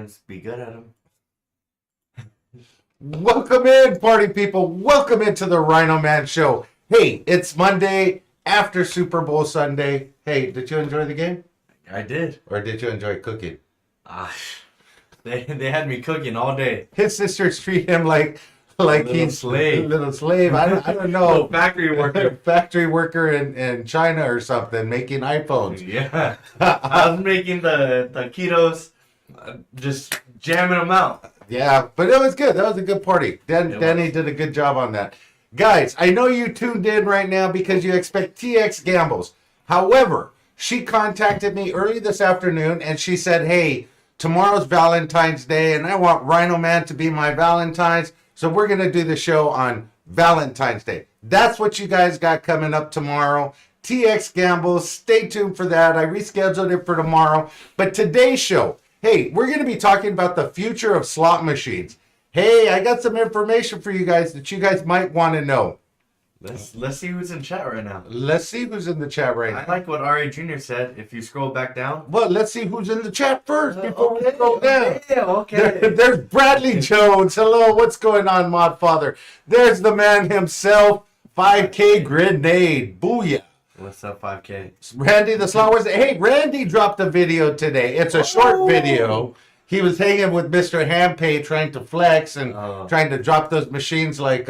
Just be good at them. Welcome in, party people. Welcome into the RhinoMan Show. Hey, it's Monday after Super Bowl Sunday. Hey, did you enjoy the game? I did. Or did you enjoy cooking? They had me cooking all day. His sisters treat him like he's slave. a little slave. I don't know. Little factory worker. Factory worker in China or something, making iPhones. Yeah. I was making the taquitos, just jamming them out. Yeah, but it was good. That was a good party. Danny did a good job on that. Guys, I know you tuned in right now because you expect TX gambles. However, she contacted me early this afternoon and she said, hey, tomorrow's Valentine's Day and I want RhinoMan to be my Valentine's. So we're going to do the show on Valentine's Day. That's what you guys got coming up tomorrow. TX Gambles, stay tuned for that. I rescheduled it for tomorrow. But today's show, hey, we're going to be talking about the future of slot machines. Hey, I got some information for you guys that you guys might want to know. Let's see who's in chat right now. Let's see who's in the chat right now. I like what R.A. Jr. said. If you scroll back down. Well, let's see who's in the chat first before we scroll down. Okay. There's Bradley Jones. Hello, what's going on, Modfather? There's the man himself, 5K Grenade. Booyah. What's up, 5K? Randy the Slot was. Hey, Randy dropped a video today. It's a short video. He was hanging with Mr. Hampay trying to flex and trying to drop those machines like...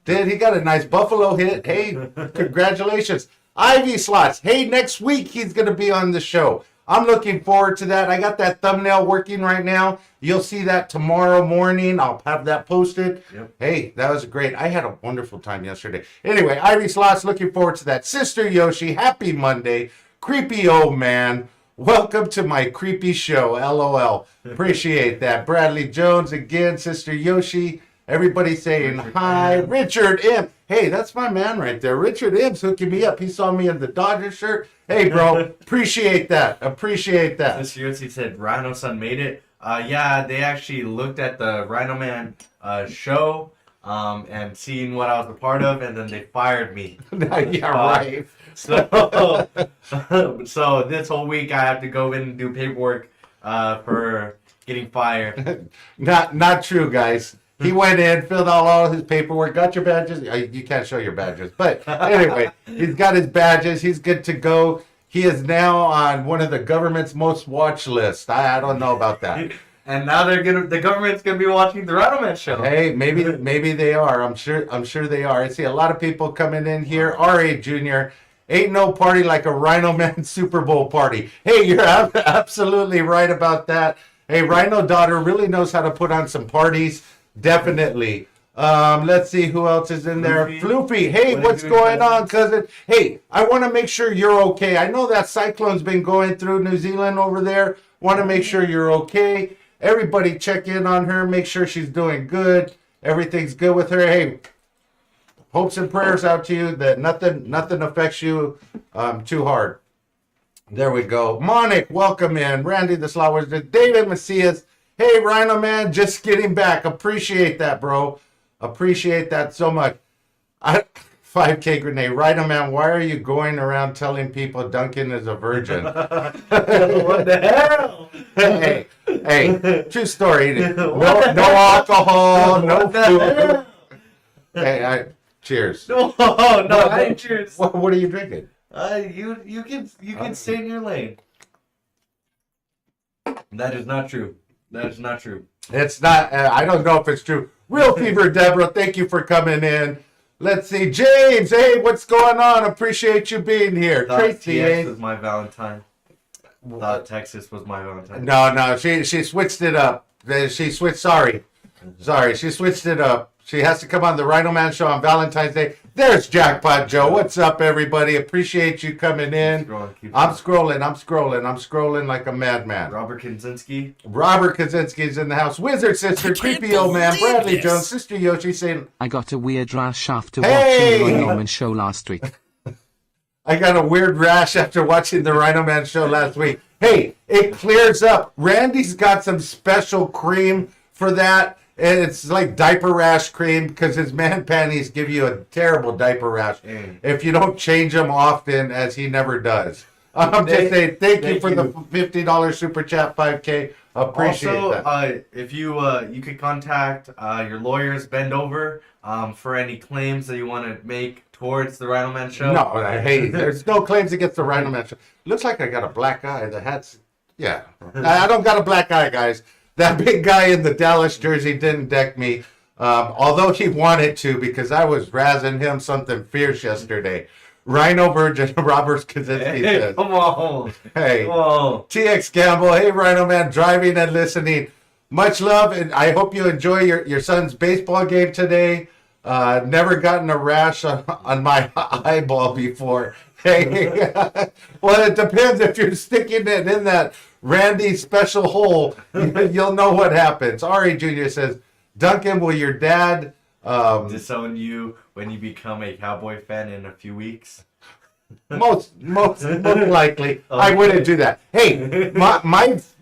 he got a nice Buffalo hit. Hey, congratulations. Ivy Slots. Hey, next week he's going to be on the show. I'm looking forward to that. I got that thumbnail working right now. You'll see that tomorrow morning. I'll have that posted. Yep. Hey, that was great. I had a wonderful time yesterday. Anyway, Ivy Slots, looking forward to that. Sister Yoshi, happy Monday. Creepy old man. Welcome to my creepy show. LOL. Appreciate that. Bradley Jones again. Sister Yoshi. Everybody saying hi. Richard M. Hey, that's my man right there. Richard M's hooking me up. He saw me in the Dodgers shirt. Hey, bro. Appreciate that. Appreciate that. This Yossi said Rhino Son made it. Yeah, they actually looked at the RhinoMan show and seen what I was a part of, and then they fired me. Yeah, right. So this whole week I have to go in and do paperwork for getting fired. Not true, guys. He went in, filled out all his paperwork, got your badges. You can't show your badges. But anyway, he's got his badges. He's good to go. He is now on one of the government's most watched lists. I don't know about that. And now the government's gonna be watching the RhinoMan show. Hey, maybe they are. I'm sure they are. I see a lot of people coming in here. R.A. Jr. Ain't no party like a RhinoMan Super Bowl party. Hey, you're absolutely right about that. Hey, Rhino Daughter really knows how to put on some parties. Definitely. Let's see who else is in there. Floopy. Hey, what's going on, cousin? Hey, I want to make sure you're okay. I know that cyclone's been going through New Zealand over there. Want to make sure you're okay. Everybody check in on her. Make sure she's doing good. Everything's good with her. Hey, hopes and prayers out to you that nothing affects you too hard. There we go. Monic, welcome in. Randy the Slot Wizard. David Macias. Hey, RhinoMan, just getting back. Appreciate that, bro. Appreciate that so much. 5K Grenade. RhinoMan, why are you going around telling people Duncan is a virgin? What the hell? Hey, true story. No alcohol, no food. Hey, cheers. No, I ain't cheers. What are you drinking? You can stay in your lane. That is not true. That is not true. It's not. I don't know if it's true. Real Fever Deborah, thank you for coming in. Let's see. James, hey, what's going on? Appreciate you being here. Tracy, TX was my Valentine. Thought Texas was my Valentine. No, she switched it up. She switched it up. She has to come on the RhinoMan show on Valentine's Day. There's Jackpot Joe. What's up, everybody? Appreciate you coming in. I'm scrolling like a madman. Robert Kaczynski's in the house. Wizard Sister, Creepy Old Man, Bradley Jones, Sister Yoshi saying... I got a weird rash after watching the RhinoMan show last week. I got a weird rash after watching the RhinoMan show last week. Hey, it clears up. Randy's got some special cream for that. And it's like diaper rash cream because his man panties give you a terrible diaper rash if you don't change them often, as he never does. I'm just saying, thank you for the $50 super chat 5K. Appreciate also, that. if you could contact your lawyers, bend over for any claims that you want to make towards the RhinoMan show. No, hey, there's no claims against the RhinoMan show. Looks like I got a black eye. The hat's, yeah. I don't got a black eye, guys. That big guy in the Dallas jersey didn't deck me, although he wanted to because I was razzing him something fierce yesterday. Rhino Virgin, Robert Kaczynski says. Come on. Hey, Come on. TX Gamble, hey Rhino Man, driving and listening. Much love, and I hope you enjoy your son's baseball game today. Never gotten a rash on my eyeball before. Hey, well, it depends if you're sticking it in that Randy special hole. You'll know what happens. Ari Jr. says, Duncan, will your dad disown you when you become a Cowboy fan in a few weeks? most likely, I wouldn't do that. Hey,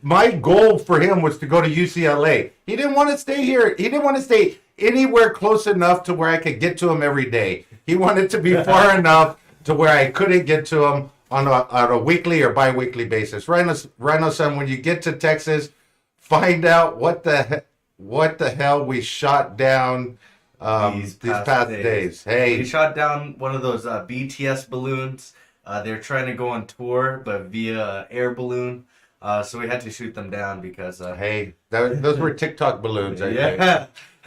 my goal for him was to go to UCLA. He didn't want to stay here. He didn't want to stay anywhere close enough to where I could get to him every day. He wanted to be far enough to where I couldn't get to him on a weekly or bi-weekly basis. Rhino son, when you get to Texas, find out what the hell we shot down these past days. Hey, we shot down one of those BTS balloons. They're trying to go on tour, but via air balloon. So we had to shoot them down because hey, those were TikTok balloons.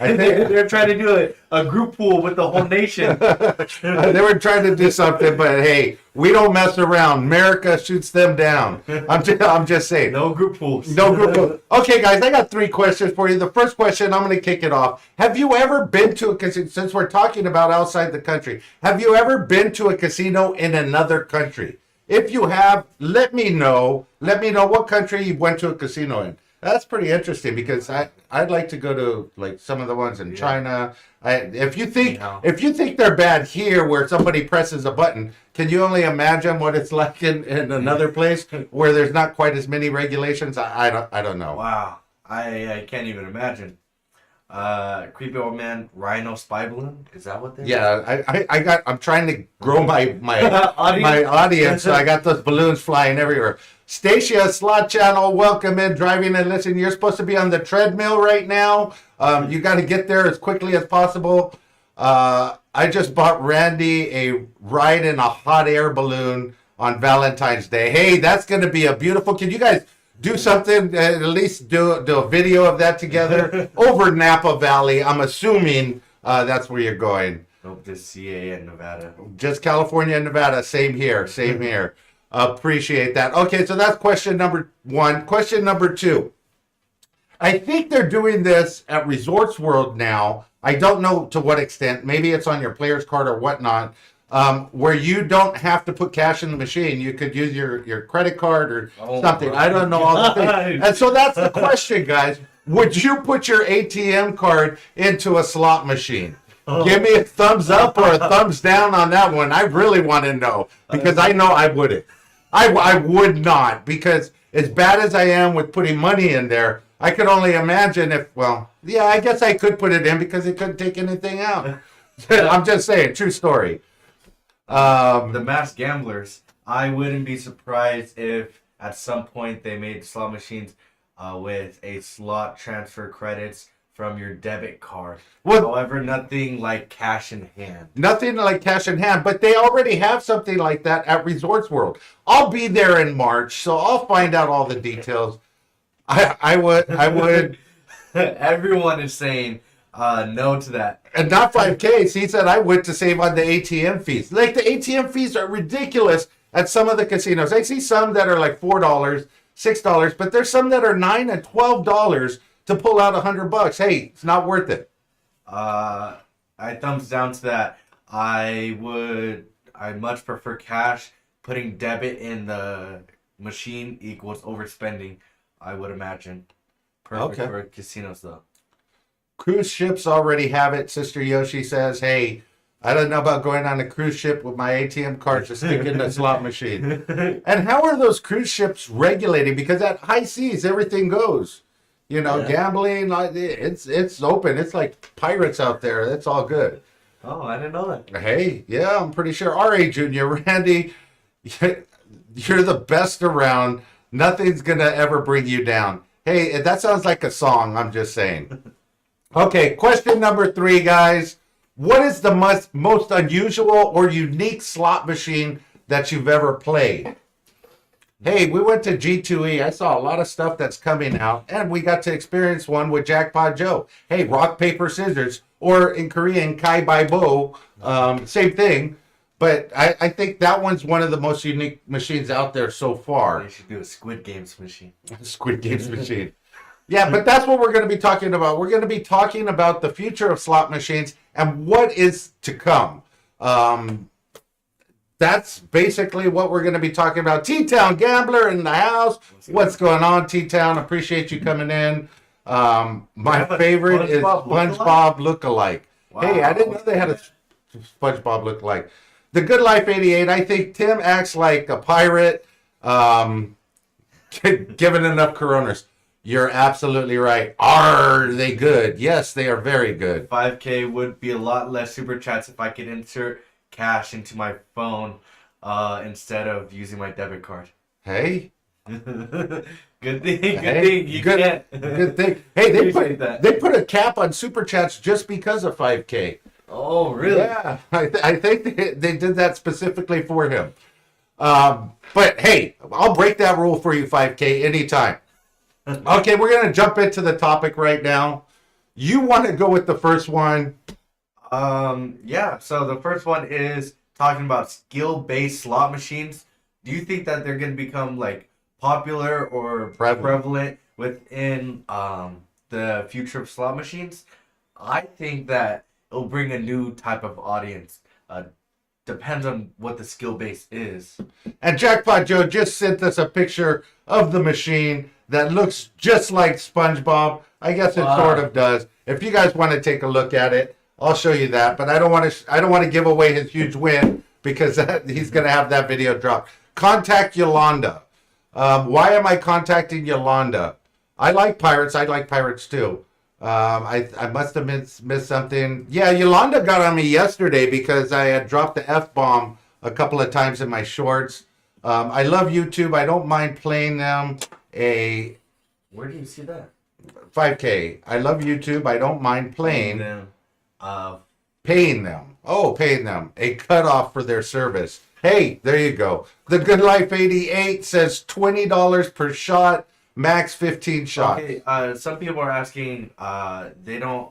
I think they're trying to do a group pool with the whole nation. They were trying to do something, but hey, we don't mess around. America shoots them down. I'm just saying. No group pools. No group pools. Okay, guys, I got 3 questions for you. The first question, I'm going to kick it off. Have you ever been to a casino, since we're talking about outside the country, have you ever been to a casino in another country? If you have, let me know. Let me know what country you went to a casino in. That's pretty interesting because I'd like to go to like some of the ones in China. If you think they're bad here where somebody presses a button, can you only imagine what it's like in another place where there's not quite as many regulations? I don't know. Wow, I can't even imagine. Creepy old man, Rhino spy balloon. Is that what they're? Yeah, I'm trying to grow my Audience? my audience, so I got those balloons flying everywhere. Stacia Slot Channel, welcome in, driving and listening. You're supposed to be on the treadmill right now. You got to get there as quickly as possible. I just bought Randy a ride in a hot air balloon on Valentine's Day. Hey, that's going to be a beautiful. Can you guys do something? At least do a video of that together over Napa Valley. I'm assuming that's where you're going. Nope, just CA and Nevada. Just California and Nevada. Same here. Same here. Appreciate that. Okay, so that's question number 1. Question number 2. I think they're doing this at Resorts World now. I don't know to what extent. Maybe it's on your player's card or whatnot, where you don't have to put cash in the machine. You could use your credit card or something. I don't know all the things. And so that's the question, guys. Would you put your ATM card into a slot machine? Give me a thumbs up or a thumbs down on that one. I really want to know because I know I wouldn't. I would not, because as bad as I am with putting money in there, I could only imagine if, I guess I could put it in because it couldn't take anything out. I'm just saying, true story. The mass gamblers, I wouldn't be surprised if at some point they made slot machines with a slot transfer credits from your debit card. However, nothing like cash in hand. Nothing like cash in hand, but they already have something like that at Resorts World. I'll be there in March, so I'll find out all the details. I would. Everyone is saying no to that. And not 5K. He said I would to save on the ATM fees. Like the ATM fees are ridiculous at some of the casinos. I see some that are like $4, $6, but there's some that are $9 and $12 to pull out $100. Hey, it's not worth it. I thumbs down to that. I much prefer cash. Putting debit in the machine equals overspending, I would imagine. Perfect for casinos, though. Cruise ships already have it. Sister Yoshi says, hey, I don't know about going on a cruise ship with my ATM card to stick in the slot machine. And how are those cruise ships regulating? Because at high seas, everything goes. Gambling, it's open. It's like pirates out there. That's all good. Oh, I didn't know that. Hey, yeah, I'm pretty sure. R.A. Jr., Randy, You're the best around. Nothing's going to ever bring you down. Hey, that sounds like a song. I'm just saying. Okay, question number 3, guys. What is the most unusual or unique slot machine that you've ever played? Hey, we went to G2E. I saw a lot of stuff that's coming out, and we got to experience one with Jackpot Joe. Hey, rock, paper, scissors, or in Korean, kai bai bo, same thing. But I think that one's one of the most unique machines out there so far. They should do a Squid Games machine. Squid Games machine. Yeah, but that's what we're going to be talking about. We're going to be talking about the future of slot machines and what is to come. That's basically what we're going to be talking about. T-Town Gambler in the house. What's going on, T-Town? Appreciate you coming in. My favorite is SpongeBob Lookalike. Wow. Hey, I didn't know they had a SpongeBob Lookalike. The Good Life 88, I think Tim acts like a pirate, given enough Coronas. You're absolutely right. Are they good? Yes, they are very good. 5K would be a lot less super chats if I could insert cash into my phone instead of using my debit card. Hey. Good thing. You can't. Good thing. Hey, they put a cap on super chats just because of 5K. Oh, really? Yeah, I think they did that specifically for him. But hey, I'll break that rule for you, 5K, anytime. Okay, we're going to jump into the topic right now. You want to go with the first one? Yeah, so the first one is talking about skill-based slot machines. Do you think that they're going to become like popular or prevalent within the future of slot machines? I think that it'll bring a new type of audience. Depends on what the skill base is. And Jackpot Joe just sent us a picture of the machine that looks just like SpongeBob. I guess it sort of does. If you guys want to take a look at it, I'll show you that. But I don't want to give away his huge win because he's going to have that video dropped. Contact Yolanda. Why am I contacting Yolanda? I like pirates. I like pirates too. I must have missed something. Yeah, Yolanda got on me yesterday because I had dropped the F-bomb a couple of times in my shorts. I love YouTube. I don't mind playing them. Where do you see that? 5K. I love YouTube. I don't mind playing them. Paying them. Oh, paying them. A cutoff for their service. Hey, there you go. The Good Life 88 says $20 per shot. Max 15 shots. Okay, some people are asking, they don't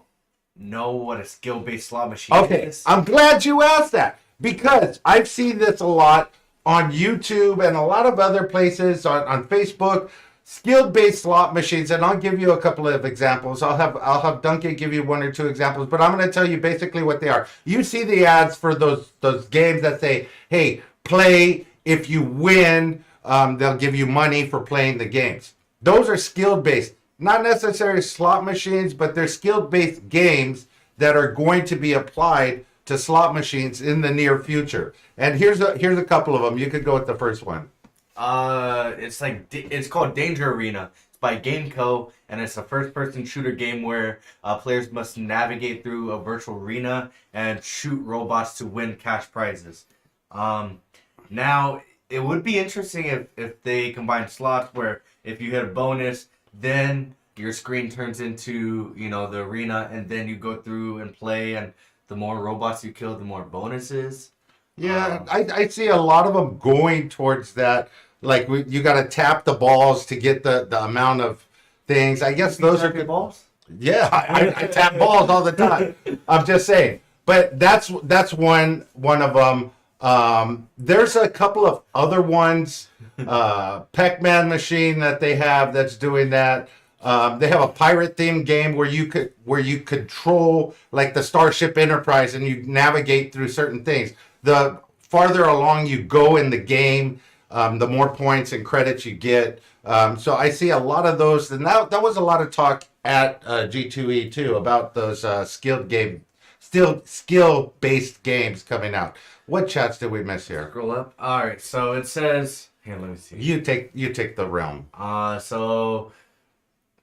know what a skill-based slot machine is. Okay, I'm glad you asked that because I've seen this a lot on YouTube and a lot of other places on Facebook. Skill-based slot machines, and I'll give you a couple of examples. I'll have Duncan give you 1 or 2 examples, but I'm going to tell you basically what they are. You see the ads for those games that say, "Hey, play. If you win, they'll give you money for playing the games." Those are skill-based, not necessarily slot machines, but they're skill-based games that are going to be applied to slot machines in the near future. And here's a couple of them. You could go with the first one. It's called Danger Arena. It's by GameCo, and it's a first-person shooter game where players must navigate through a virtual arena and shoot robots to win cash prizes. Now, it would be interesting if they combine slots where if you hit a bonus, then your screen turns into, the arena, and then you go through and play, and the more robots you kill, the more bonuses. Yeah, I see a lot of them going towards that. Like, you got to tap the balls to get the amount of things. I guess those are good balls. Yeah, I tap balls all the time. I'm just saying. But that's one of them. There's a couple of other ones. Pac-Man machine that they have that's doing that. They have a pirate themed game where you control like the Starship Enterprise and you navigate through certain things. The farther along you go in the game, the more points and credits you get. So I see a lot of those, and that was a lot of talk at G2E too about those skill-based games coming out. What chats did we miss here? Scroll up. All right, so it says here. Let me see. You take the realm. So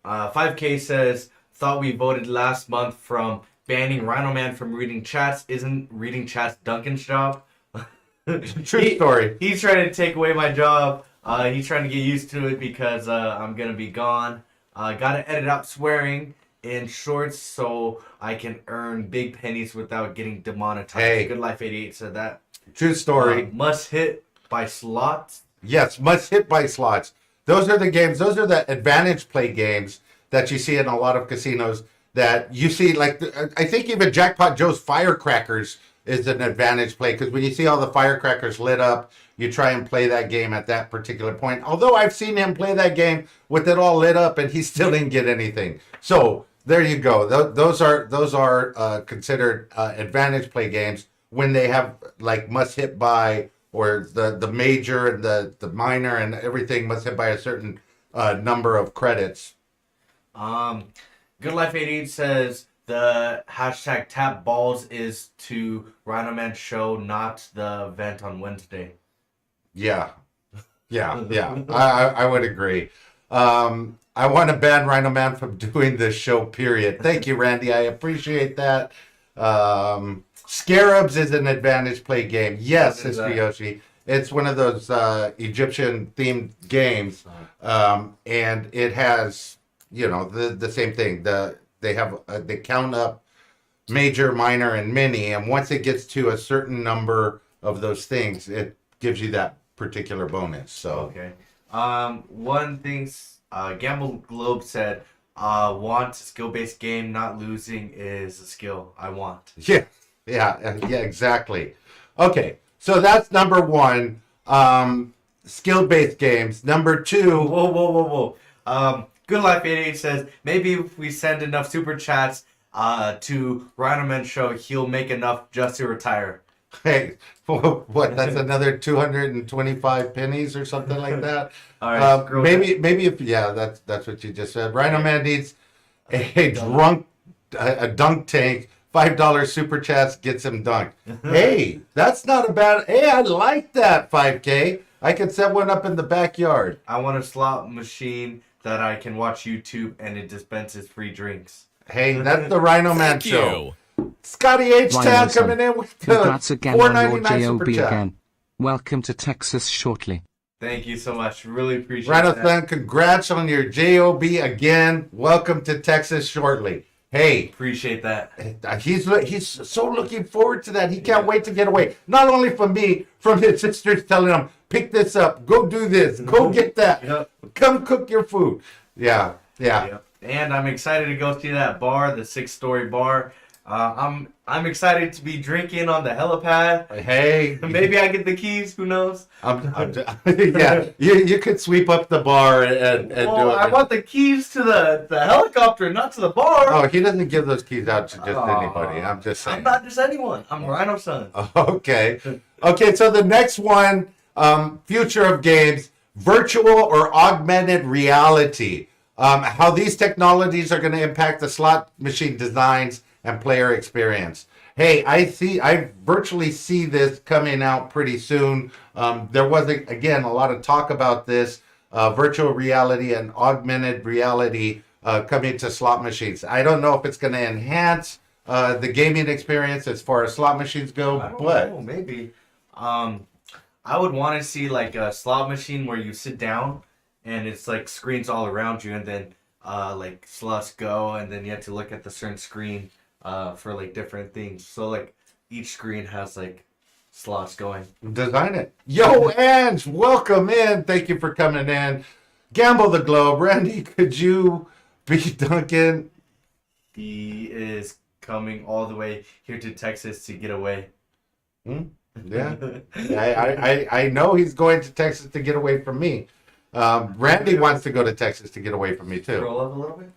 5K says thought we voted last month from banning RhinoMan from reading chats. Isn't reading chats Duncan's job? True story. He's trying to take away my job. He's trying to get used to it because I'm gonna be gone. Gotta edit out swearing in shorts so I can earn big pennies without getting demonetized. Hey. Good Life 88 said that. True story. Must hit by slots. Yes, must hit by slots. Those are the games. Those are the advantage play games that you see in a lot of casinos. That you see, like I think even Jackpot Joe's Firecrackers is an advantage play because when you see all the firecrackers lit up, you try and play that game at that particular point. Although I've seen him play that game with it all lit up and he still didn't get anything. So there you go. Those are considered advantage play games when they have like must hit by or the major and the minor and everything must hit by a certain number of credits. Good Life 88 says the hashtag tap balls is to RhinoMan show, not the event on Wednesday. Yeah. I would agree. I want to ban RhinoMan from doing this show, period. Thank you, Randy. I appreciate that. Scarabs is an advantage play game. Yes, Sister Yoshi. It's one of those Egyptian themed games. And it has, the same thing. They count up major, minor, and mini. And once it gets to a certain number of those things, it gives you that particular bonus. So okay. One thing Gamble Globe said, want a skill-based game, not losing is a skill I want. Yeah, exactly. Okay, so that's number one, skill-based games. Number two... Whoa. Good Life 88 says, maybe if we send enough super chats to RhinoMan show, he'll make enough just to retire. Hey, what? That's another 225 pennies or something like that. All right, maybe if that's what you just said. RhinoMan needs a dunk tank. $5 super chats gets him dunked. Hey, that's not a bad. Hey, I like that 5K. I could set one up in the backyard. I want a slot machine that I can watch YouTube and it dispenses free drinks. Hey, that's the RhinoMan show. Scotty H. Town coming in with the Congrats again on your $4.99 JOB super chat. again. Welcome to Texas shortly. Thank you so much. Really appreciate Rhino that. Thun, congrats on your JOB again. Welcome to Texas shortly. Hey, Appreciate that. he's so looking forward to that. He can't wait to get away. Not only from me, from his sisters telling him, pick this up, go do this, go get that, Yep. come cook your food. Yeah. Yep. And I'm excited to go see that bar, the 6-story bar. I'm excited to be drinking on the helipad. Hey, Maybe I get the keys. Who knows? yeah, you could sweep up the bar and do it. I want the keys to the helicopter, not to the bar. Oh, he doesn't give those keys out to just anybody. I'm just saying. I'm not just anyone. I'm Rhino Son. Okay. So the next one, future of games, virtual or augmented reality. How these technologies are going to impact the slot machine designs and player experience. Hey, I virtually see this coming out pretty soon. There was, again, a lot of talk about this, virtual reality and augmented reality coming to slot machines. I don't know if it's going to enhance the gaming experience as far as slot machines go, I don't but know, maybe. I would want to see like a slot machine where you sit down and it's like screens all around you, and then like slots go, and then you have to look at the certain screen for like different things. So like each screen has like slots going. design it. Yo, Ange, welcome in. Thank you for coming in. Gamble the Globe. Randy, could you be Duncan? He is coming all the way here to Texas to get away. Yeah. I know he's going to Texas to get away from me. Randy wants to go to Texas to get away from me too. Scroll up a little bit.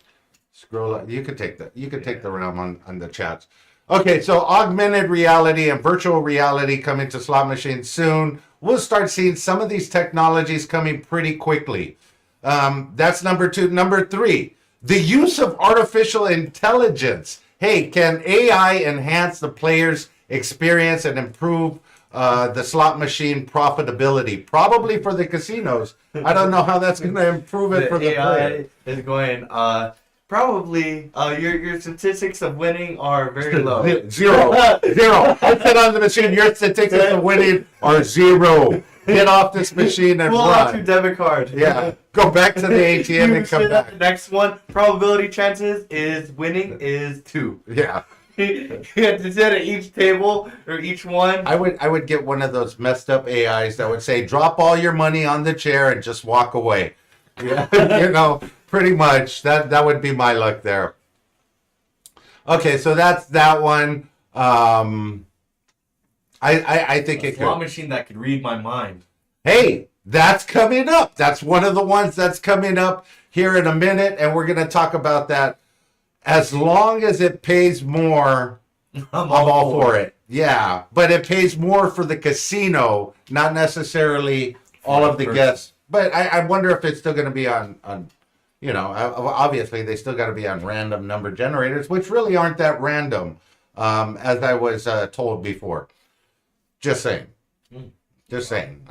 Scroll up. You could take that. You could take the realm on the chats. Okay, so augmented reality and virtual reality coming to slot machines soon. We'll start seeing some of these technologies coming pretty quickly. That's number 2. Number 3, the use of artificial intelligence. Hey, can AI enhance the player's experience and improve the slot machine profitability? Probably for the casinos. I don't know how that's going to improve it for the AI player. is going, Probably. Your statistics of winning are very low. Zero. I said on the machine, your statistics of winning are zero. Get off this machine and Pull out your run. debit card. Yeah. Go back to the ATM and come sit at back. the next one. Probability chances is winning is 2. Yeah. You have to sit at each table or each one. I would get one of those messed up AIs that would say, drop all your money on the chair and just walk away. Yeah. Pretty much. That would be my luck there. Okay, so that's that one. I think it slot could. machine that could read my mind. Hey, that's coming up. That's one of the ones that's coming up here in a minute, and we're going to talk about that. As long as it pays more, I'm all for it. Yeah, but it pays more for the casino, not necessarily all of the guests. But I wonder if it's still going to be on obviously they still got to be on random number generators, which really aren't that random, as I was told before. Just saying. Just saying.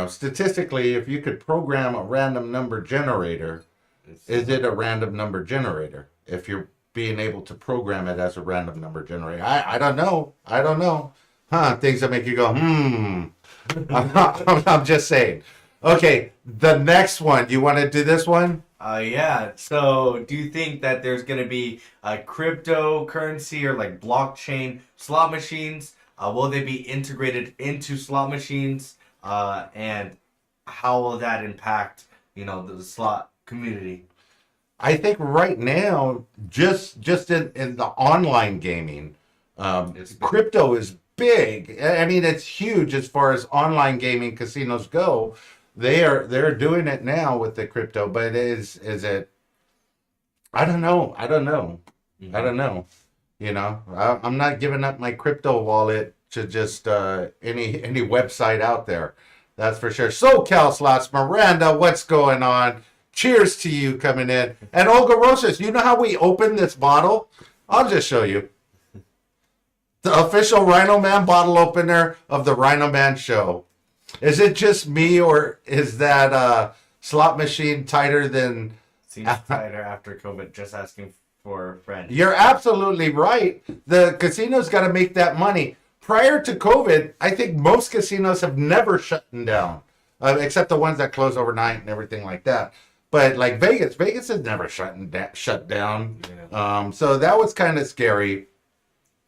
Statistically, if you could program a random number generator, is it a random number generator? If you're being able to program it as a random number generator. I don't know. Things that make you go, I'm just saying. Okay, the next one. You want to do this one? Yeah. So, do you think that there's going to be a cryptocurrency or like blockchain slot machines? Will they be integrated into slot machines? And how will that impact, the slot community? I think right now, just in the online gaming, crypto is big. I mean, it's huge as far as online gaming casinos go. They're doing it now with the crypto, but is it? I don't know. Mm-hmm. I don't know. I'm not giving up my crypto wallet to just any website out there. That's for sure. So, Cal Slots, Miranda, what's going on? Cheers to you coming in. And Olga Rosas, you know how we open this bottle? I'll just show you. The official RhinoMan bottle opener of the RhinoMan show. Is it just me, or is that slot machine tighter than... Seems tighter after COVID, just asking for a friend. You're absolutely right. The casino's got to make that money. Prior to COVID, I think most casinos have never shut down, except the ones that close overnight and everything like that. But like Vegas has never shut down. Yeah. So that was kind of scary.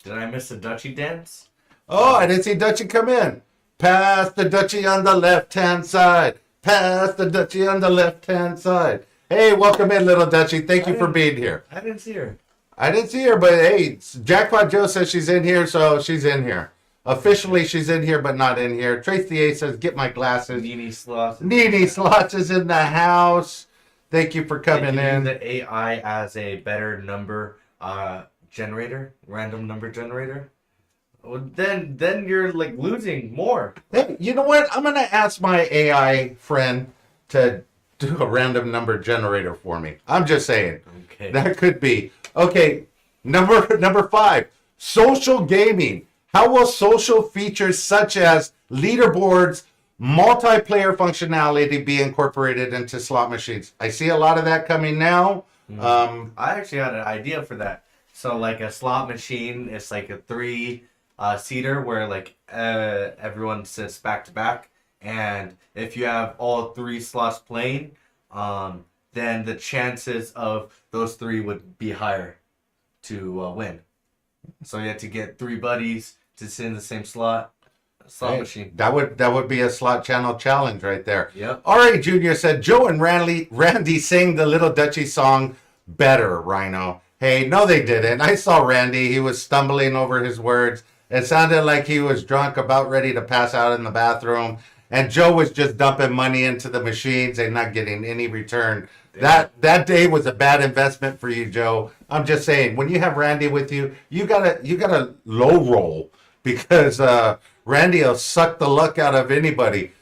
Did I miss a Dutchie dance? Oh, I didn't see Dutchie come in. Pass the Dutchie on the left-hand side. Pass the Dutchie on the left-hand side. Hey, welcome in, little Dutchie. Thank you for being here. I didn't see her. But hey, Jackpot Joe says she's in here, so she's in here. Officially, she's in here, but not in here. Trace the A says, get my glasses. Nene Slots. Nene Slots is in the house. Thank you for coming in. The AI as a better number generator, random number generator. Well, then you're like losing more. Hey, you know what? I'm gonna ask my AI friend to do a random number generator for me. I'm just saying. Okay. That could be. Okay, number 5, social gaming. How will social features such as leaderboards, multiplayer functionality be incorporated into slot machines? I see a lot of that coming now. I actually had an idea for that. So like a slot machine, it's like a 3-seater where like everyone sits back to back, and if you have all 3 slots playing, then the chances of those 3 would be higher to win. So you have to get 3 buddies to sit in the same slot machine. That would be a slot channel challenge right there. Yep. R.A. Jr. said, Joe and Randy sang the Little Dutchie song better, Rhino. Hey, no they didn't. I saw Randy. He was stumbling over his words. It sounded like he was drunk, about ready to pass out in the bathroom. And Joe was just dumping money into the machines and not getting any return. That day was a bad investment for you, Joe. I'm just saying, when you have Randy with you, you gotta low roll, because Randy will suck the luck out of anybody.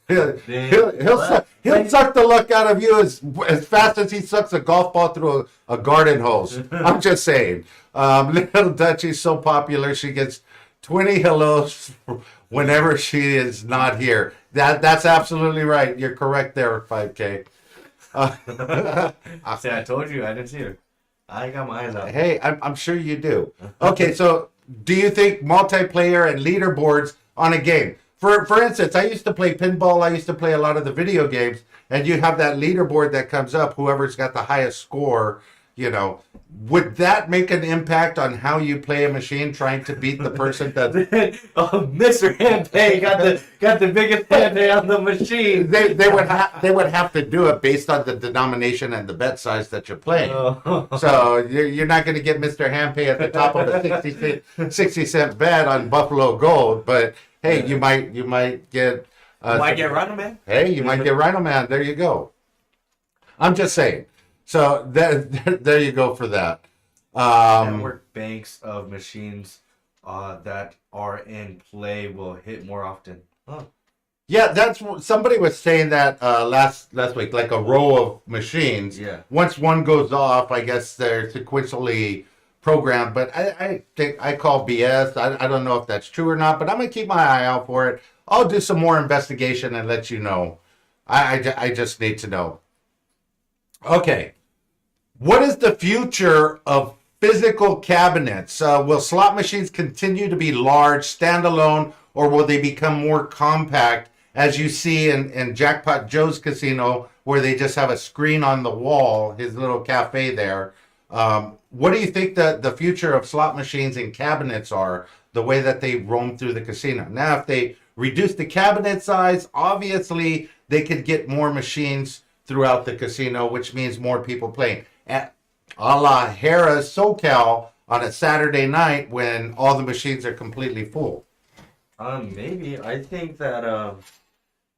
He'll suck the luck out of you as fast as he sucks a golf ball through a garden hose. I'm just saying. Little Dutchie's so popular, she gets 20 hellos whenever she is not here. That's absolutely right. You're correct there, 5K. See, I told you, I didn't see her. I got my eyes out. Hey, I'm sure you do. Okay, so do you think multiplayer and leaderboards on a game? For instance, I used to play pinball. I used to play a lot of the video games, and you have that leaderboard that comes up. Whoever's got the highest score, would that make an impact on how you play a machine trying to beat the person that? Mr. Handpay got the biggest handpay on the machine. They would have to do it based on the denomination and the bet size that you're playing. Oh. So you're not going to get Mr. Handpay at the top of a 60-cent bet on Buffalo Gold, but hey, you might get. Might get RhinoMan. Hey, you might get RhinoMan. There you go. I'm just saying. So there you go for that. Network banks of machines that are in play will hit more often. Oh. Yeah, that's somebody was saying that last week, like a row of machines. Yeah. Once one goes off, I guess they're sequentially programmed. But I think I call BS. I don't know if that's true or not, but I'm gonna keep my eye out for it. I'll do some more investigation and let you know. I just need to know. Okay. What is the future of physical cabinets? Will slot machines continue to be large, standalone, or will they become more compact, as you see in Jackpot Joe's casino, where they just have a screen on the wall, his little cafe there? What do you think the future of slot machines and cabinets are, the way that they roam through the casino? Now, if they reduce the cabinet size, obviously they could get more machines throughout the casino, which means more people playing. A la Harrah's SoCal on a Saturday night when all the machines are completely full. Maybe. I think that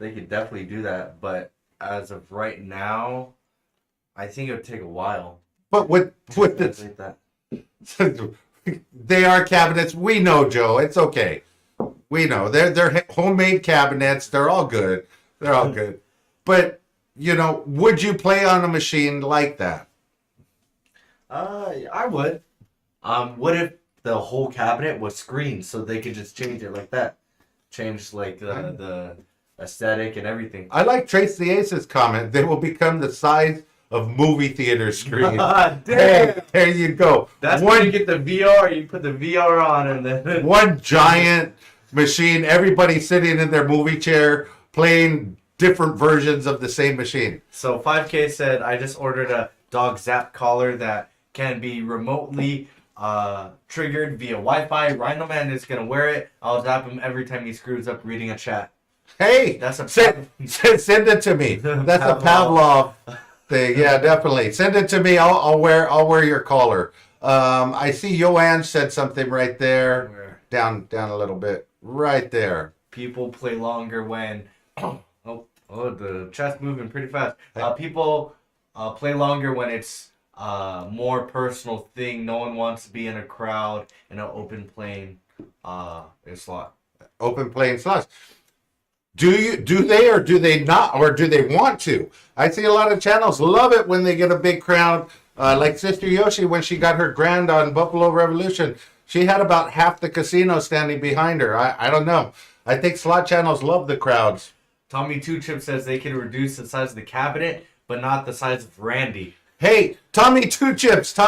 they could definitely do that, but as of right now, I think it would take a while. But with this, Like that. they are cabinets. We know, Joe. It's okay. We know they're homemade cabinets. They're all good. They're all good. But would you play on a machine like that? I would. What if the whole cabinet was screened so they could just change it like that? Change like the aesthetic and everything. I like Trace the Ace's comment. They will become the size of movie theater screens. Hey, there you go. That's when you get the VR. You put the VR on and then one giant machine. Everybody sitting in their movie chair playing different versions of the same machine. So 5K said, I just ordered a dog zap collar that can be remotely triggered via Wi-Fi. RhinoMan is going to wear it. I'll zap him every time he screws up reading a chat. Hey, That's a send it to me. That's a Pavlov thing. Yeah, definitely. Send it to me. I'll wear your collar. I see Joanne said something right there. Where Down a little bit. Right there. people play longer when... Oh, the chat's moving pretty fast. People play longer when it's more personal thing. No one wants to be in a crowd in an open plane slot. Open playing slots. Do they or do they not, or do they want to? I see a lot of channels love it when they get a big crowd. Like Sister Yoshi, when she got her grand on Buffalo Revolution, she had about half the casino standing behind her. I don't know. I think slot channels love the crowds. Tommy Two Chip says they can reduce the size of the cabinet, but not the size of Randy. Hey, Tommy Two Chips.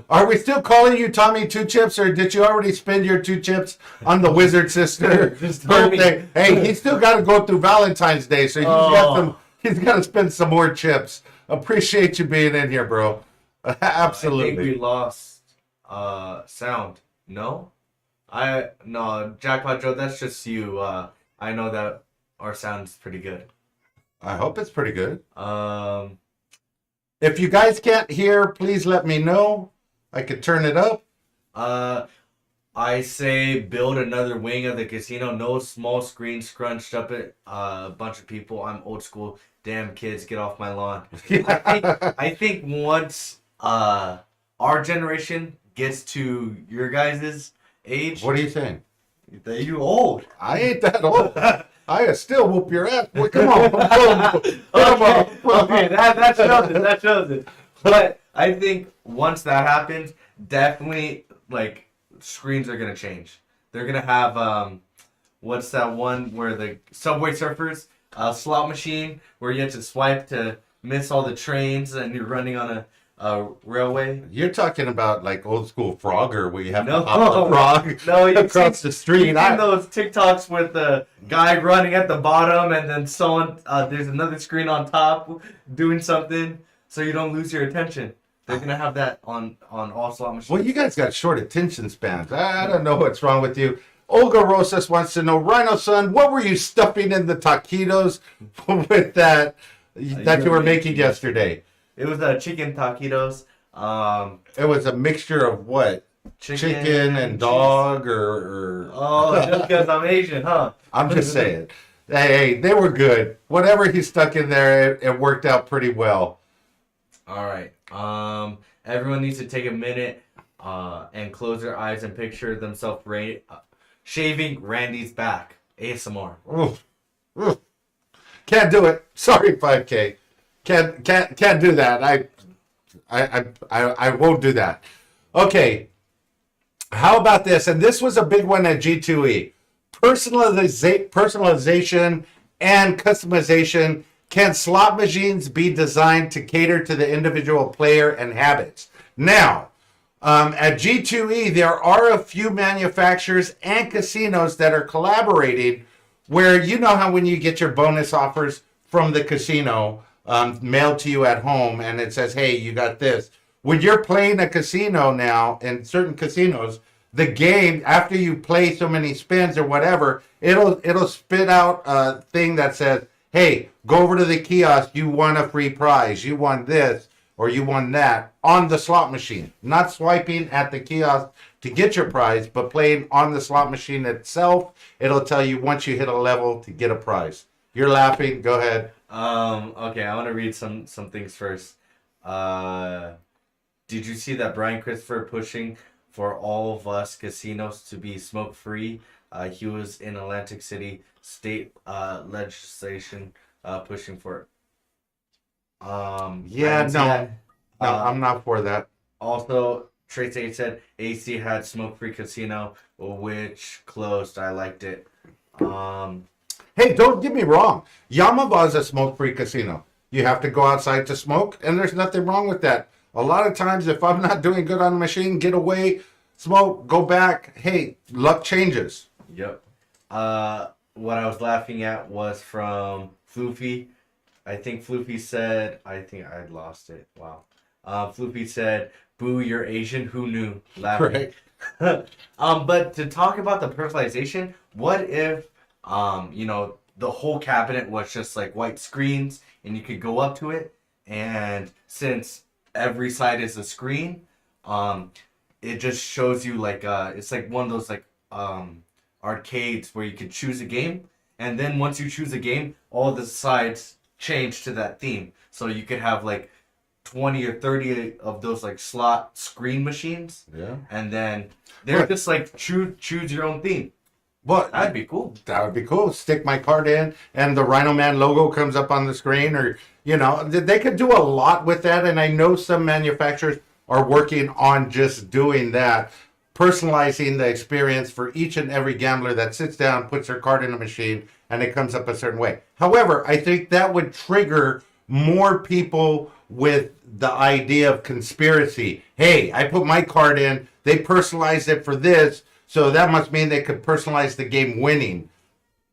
Are we still calling you Tommy Two Chips, or did you already spend your 2 chips on the Wizard Sister's birthday? Hey, he's still got to go through Valentine's Day, so he's got to spend some more chips. Appreciate you being in here, bro. Absolutely. I think we lost sound. No? No, Jackpot Joe, that's just you. I know that our sound's pretty good. I hope it's pretty good. If you guys can't hear, please let me know. I could turn it up. I say build another wing of the casino. No small screen scrunched up at a bunch of people. I'm old school. Damn kids, get off my lawn. I think once our generation gets to your guys' age. What are you saying? You old. I ain't that old. I still whoop your ass. Boy, come on. Okay, that shows it. But I think once that happens, definitely like screens are gonna change. They're gonna have what's that one where the Subway Surfers slot machine where you have to swipe to miss all the trains and you're running on a railway. You're talking about like old school Frogger where you have No. to hop the frog No, you've across the street. You've seen those TikToks with the guy running at the bottom and then someone, there's another screen on top doing something so you don't lose your attention. They're going to have that on all slot machines. Well, you guys got short attention spans. I don't know what's wrong with you. Olga Rosas wants to know, Rhino son, what were you stuffing in the taquitos with that you were making yesterday? It was chicken taquitos. It was a mixture of what? Chicken and dog or... Oh, just because I'm Asian, huh? I'm just saying. Hey, they were good. Whatever he stuck in there, it worked out pretty well. All right. Everyone needs to take a minute and close their eyes and picture themselves shaving Randy's back. ASMR. Oof. Oof. Can't do it. Sorry, 5K. Can't do that. I won't do that. Okay. How about this? And this was a big one at G2E. Personalization and customization. Can slot machines be designed to cater to the individual player and habits? Now, at G2E, there are a few manufacturers and casinos that are collaborating where you know how when you get your bonus offers from the casino mailed to you at home and it says, hey, you got this. When you're playing a casino now, in certain casinos, the game, after you play so many spins or whatever, it'll spit out a thing that says, hey, go over to the kiosk, you won a free prize, you won this, or you won that, on the slot machine. Not swiping at the kiosk to get your prize, but playing on the slot machine itself. It'll tell you once you hit a level to get a prize. You're laughing, go ahead. Okay, I want to read some things first. Did you see that Brian Christopher pushing for all of us casinos to be smoke-free? He was in Atlantic City state legislation pushing for it. Yeah, no, I'm not for that. Also, Trace 8 said AC had smoke-free casino, which closed. I liked it. Hey, don't get me wrong. Yamava is a smoke-free casino. You have to go outside to smoke, and there's nothing wrong with that. A lot of times, if I'm not doing good on the machine, get away, smoke, go back. Hey, luck changes. Yep. What I was laughing at was from Floofy. I think Floofy said, I think I lost it. Wow. Floofy said, boo, you're Asian. Who knew? Laughing. Right. But to talk about the personalization, what if, the whole cabinet was just like white screens and you could go up to it, and since every side is a screen, it just shows you like, it's like one of those like arcades where you could choose a game, and then once you choose a game, all the sides change to that theme. So you could have like 20 or 30 of those like slot screen machines. Yeah. And then they're just like choose your own theme. Well, That'd be cool. That would be cool. Stick my card in, and the RhinoMan logo comes up on the screen, or, they could do a lot with that, and I know some manufacturers are working on just doing that, personalizing the experience for each and every gambler that sits down, puts their card in a machine, and it comes up a certain way. However, I think that would trigger more people with the idea of conspiracy. Hey, I put my card in, they personalized it for this, so that must mean they could personalize the game winning.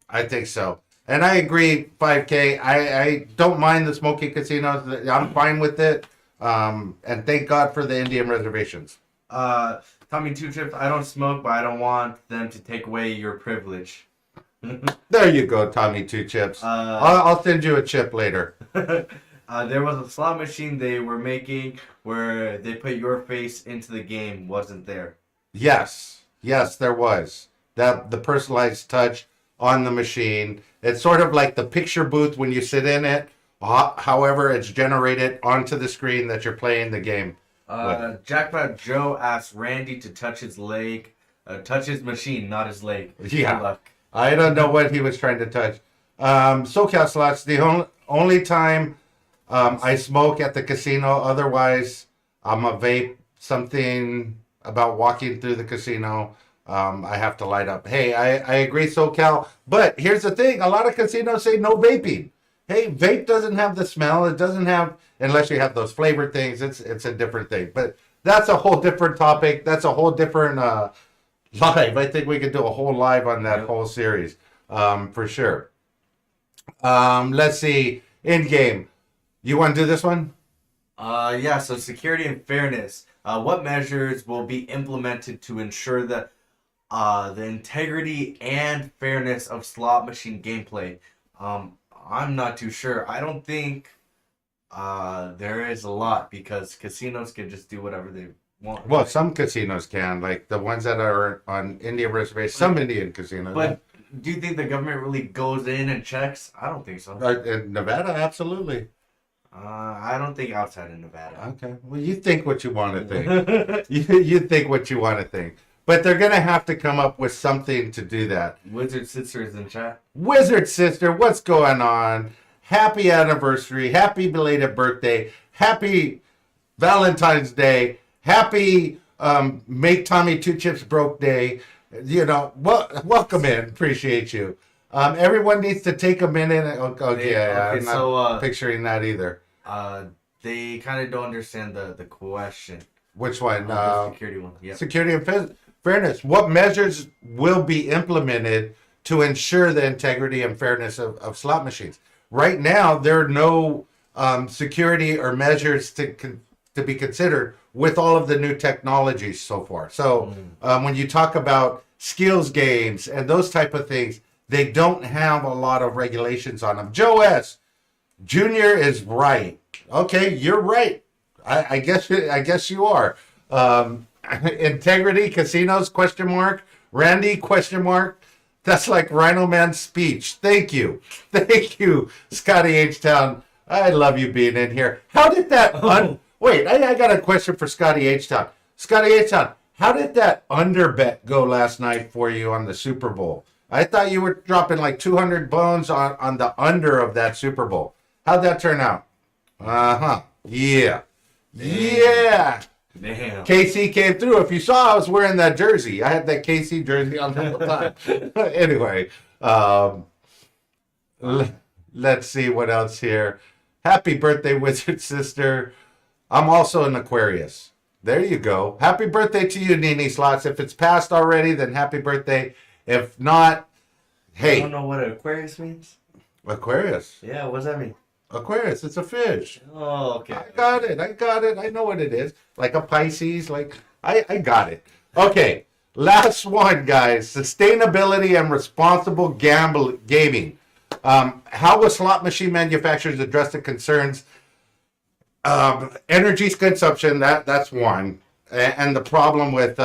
I think so. And I agree, 5K. I don't mind the smoky casinos. I'm fine with it. And thank God for the Indian reservations. Tommy Two Chips, I don't smoke, but I don't want them to take away your privilege. There you go, Tommy Two Chips. I'll send you a chip later. There was a slot machine they were making where they put your face into the game. Wasn't there? Yes, there was. The personalized touch on the machine. It's sort of like the picture booth when you sit in it. However, it's generated onto the screen that you're playing the game. Jackpot Joe asked Randy to touch his leg. Touch his machine, not his leg. Yeah. Good luck. I don't know what he was trying to touch. SoCal Slots, the only time I smoke at the casino. Otherwise, I'm a vape. Something about walking through the casino, I have to light up. Hey, I agree, SoCal. But here's the thing. A lot of casinos say no vaping. Hey, vape doesn't have the smell. It doesn't have, unless you have those flavored things. It's a different thing. But that's a whole different topic. That's a whole different live. I think we could do a whole live on that whole series, for sure. Let's see. In game, you want to do this one? Yeah. So security and fairness. What measures will be implemented to ensure the integrity and fairness of slot machine gameplay? I'm not too sure. I don't think there is a lot because casinos can just do whatever they want. Well, some casinos can, like the ones that are on Indian reservations. Some Indian casinos. But do you think the government really goes in and checks? I don't think so. In Nevada, absolutely. I don't think outside of Nevada. Okay. Well, you think what you want to think. you think what you want to think. But they're going to have to come up with something to do that. Wizard Sisters in chat. Wizard Sister, what's going on? Happy anniversary. Happy belated birthday. Happy Valentine's Day. Happy Make Tommy Two Chips Broke Day. You know, welcome in. Appreciate you. Everyone needs to take a minute. I'm not picturing that either. They kind of don't understand the question. Which one? The security one. Yeah. Security and fairness. What measures will be implemented to ensure the integrity and fairness of slot machines? Right now, there are no security or measures to be considered with all of the new technologies so far. So when you talk about skills games and those type of things, they don't have a lot of regulations on them. Joe S. Junior is right. Okay, you're right. I guess you are. Integrity casinos ? Randy ? That's like RhinoMan's speech. Thank you, Scotty H Town. I love you being in here. How did that? Wait, I got a question for Scotty H Town. Scotty H Town, how did that under bet go last night for you on the Super Bowl? I thought you were dropping like 200 bones on the under of that Super Bowl. How'd that turn out? Yeah. Yeah. Damn. KC came through. If you saw, I was wearing that jersey. I had that KC jersey on the whole time. Anyway, let's see what else here. Happy birthday, Wizard Sister. I'm also an Aquarius. There you go. Happy birthday to you, Nini Slots. If it's passed already, then happy birthday. If not, hey. I don't know what Aquarius means. Aquarius. Yeah, what does that mean? Aquarius, it's a fish. Oh, okay. I got it. I know what it is. Like a Pisces. Like I got it. Okay. Last one, guys. Sustainability and responsible gaming. How will slot machine manufacturers address the concerns? Energy consumption, that's one. And the problem with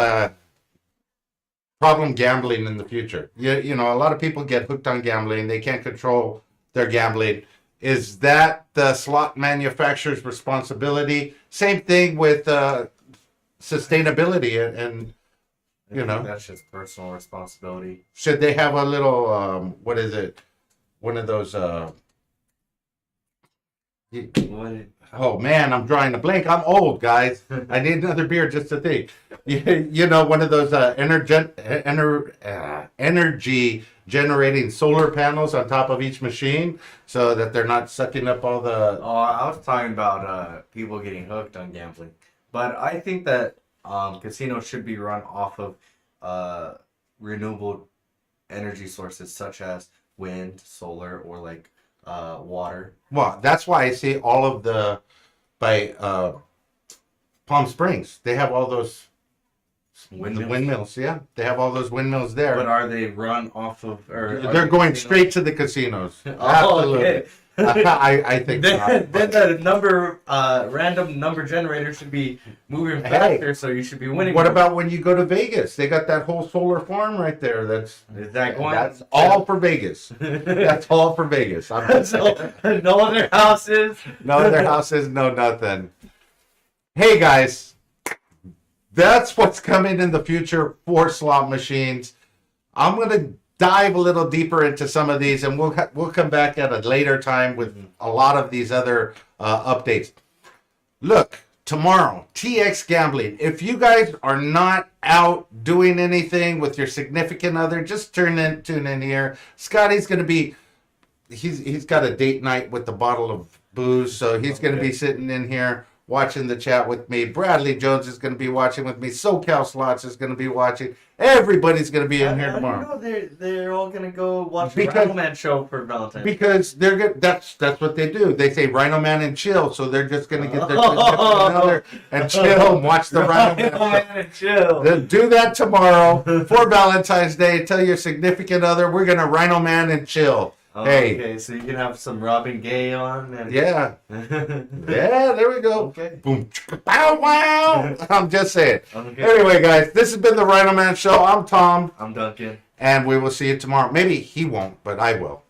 problem gambling in the future. You know, a lot of people get hooked on gambling. They can't control their gambling. Is that the slot manufacturer's responsibility? Same thing with sustainability and you know. That's just personal responsibility. Should they have a little, what is it? One of those, oh man, I'm drawing a blank. I'm old, guys. I need another beer just to think. You know, one of those energy generating solar panels on top of each machine so that they're not sucking up all the... Oh, I was talking about people getting hooked on gambling. But I think that casinos should be run off of renewable energy sources such as wind, solar, or like water. Well, that's why I see all of the... By Palm Springs, they have all those... Windmills, yeah. They have all those windmills there. But are they run off of... Or they're going straight to the casinos. Oh, absolutely. Okay. I think then the random number generator should be moving faster, so you should be winning. What about when you go to Vegas? They got that whole solar farm right there. That's all for Vegas. That's all for Vegas. No other houses. No other houses. No nothing. Hey guys, that's what's coming in the future for slot machines. I'm gonna dive a little deeper into some of these, and we'll come back at a later time with a lot of these other updates. Look, tomorrow, TX Gambling. If you guys are not out doing anything with your significant other, just tune in here. Scotty's going to be he's got a date night with the bottle of booze, so he's going to be sitting in here watching the chat with me. Bradley Jones is going to be watching with me. SoCal Slots is going to be watching. Everybody's going to be in here tomorrow. They're all gonna go watch the Because- RhinoMan show for Valentine's. Because they're good. That's what they do. They say RhinoMan and chill, so they're just going to get their together and chill and watch the RhinoMan show. RhinoMan and chill. Then do that tomorrow for Valentine's Day. Tell your significant other we're going to RhinoMan and chill. Hey. Okay, so you can have some Robin Gaye on. And... Yeah. Yeah, there we go. Okay. Boom. Bow wow. I'm just saying. Okay. Anyway, guys, this has been the RhinoMan Show. I'm Tom, I'm Duncan. and we will see you tomorrow. Maybe he won't, but I will.